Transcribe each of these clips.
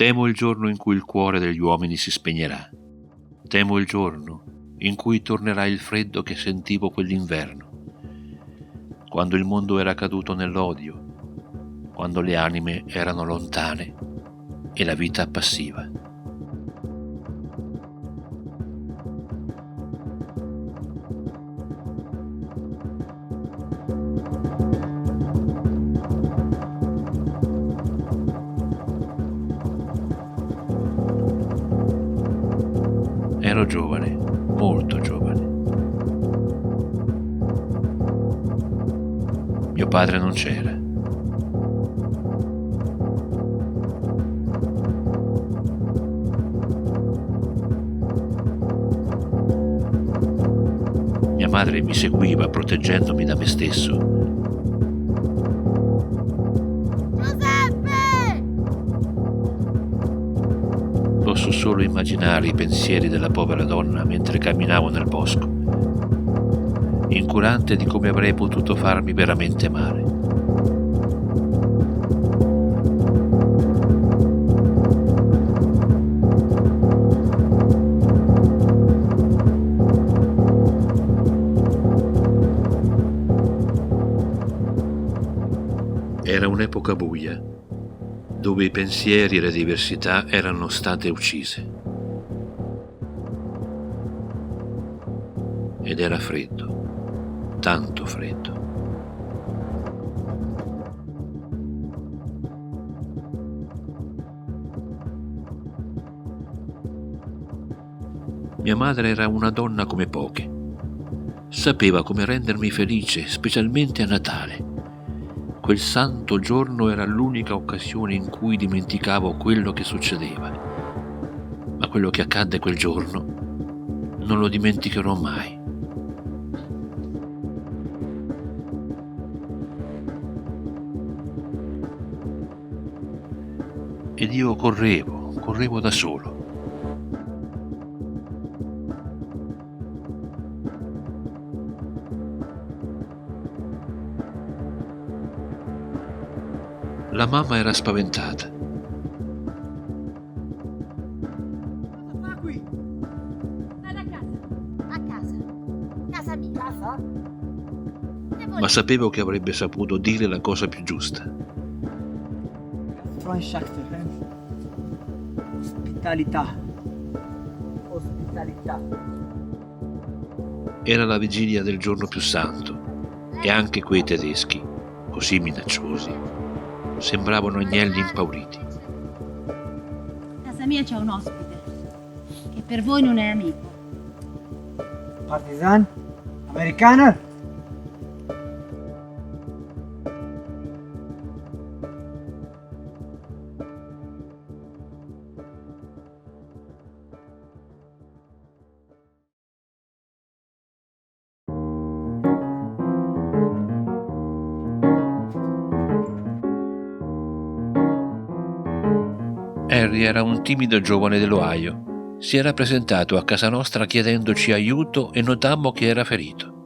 Temo il giorno in cui il cuore degli uomini si spegnerà. Temo il giorno in cui tornerà il freddo che sentivo quell'inverno, quando il mondo era caduto nell'odio, quando le anime erano lontane e la vita passiva. Ero giovane, molto giovane. Mio padre non c'era. Mia madre mi seguiva proteggendomi da me stesso. Giuseppe! Posso solo immaginare i pensieri della povera donna mentre camminavo nel bosco, incurante di come avrei potuto farmi veramente male. Era un'epoca buia, dove i pensieri e le diversità erano state uccise. Ed era freddo, tanto freddo. Mia madre era una donna come poche. Sapeva come rendermi felice, specialmente a Natale. Quel santo giorno era l'unica occasione in cui dimenticavo quello che succedeva. Ma quello che accadde quel giorno non lo dimenticherò mai. Ed io correvo da solo. La mamma era spaventata. Cosa fa qui? Sta da casa. A casa. Casa mia. Casa? Ma sapevo che avrebbe saputo dire la cosa più giusta. Ospitalità. Ospitalità. Era la vigilia del giorno più santo e anche quei tedeschi, così minacciosi, sembravano agnelli impauriti. A casa mia c'è un ospite, che per voi non è amico. Partisan? Americana? Harry era un timido giovane dell'Ohio. Si era presentato a casa nostra chiedendoci aiuto e notammo che era ferito.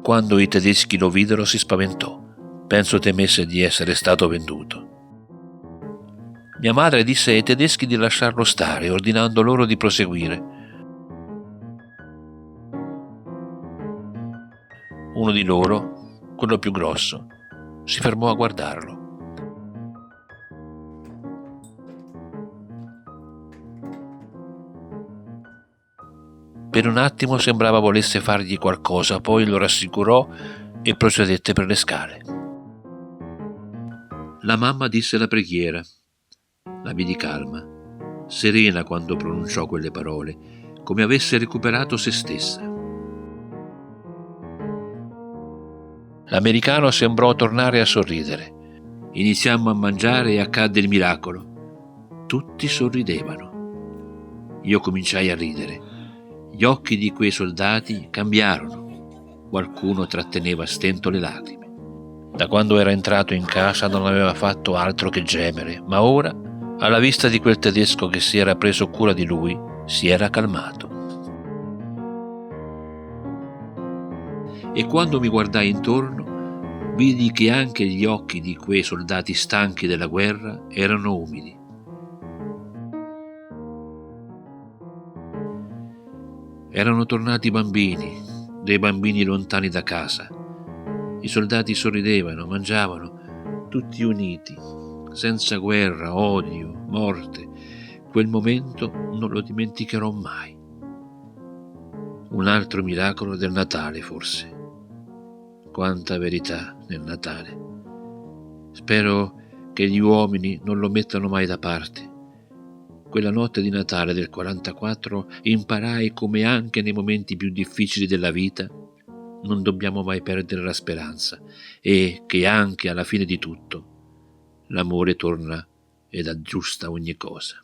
Quando i tedeschi lo videro si spaventò. Penso temesse di essere stato venduto. Mia madre disse ai tedeschi di lasciarlo stare, ordinando loro di proseguire. Uno di loro, quello più grosso, si fermò a guardarlo. Per un attimo sembrava volesse fargli qualcosa, poi lo rassicurò e procedette per le scale. La mamma disse la preghiera. La vidi calma, serena quando pronunciò quelle parole, come avesse recuperato se stessa. L'americano sembrò tornare a sorridere. Iniziammo a mangiare e accadde il miracolo. Tutti sorridevano. Io cominciai a ridere. Gli occhi di quei soldati cambiarono. Qualcuno tratteneva a stento le lacrime. Da quando era entrato in casa non aveva fatto altro che gemere, ma ora, alla vista di quel tedesco che si era preso cura di lui, si era calmato. E quando mi guardai intorno, vidi che anche gli occhi di quei soldati stanchi della guerra erano umidi. Erano tornati bambini, dei bambini lontani da casa. I soldati sorridevano, mangiavano, tutti uniti, senza guerra, odio, morte. Quel momento non lo dimenticherò mai. Un altro miracolo del Natale, forse. Quanta verità nel Natale. Spero che gli uomini non lo mettano mai da parte. Quella notte di Natale del 44 imparai come anche nei momenti più difficili della vita non dobbiamo mai perdere la speranza e che anche alla fine di tutto l'amore torna ed aggiusta ogni cosa.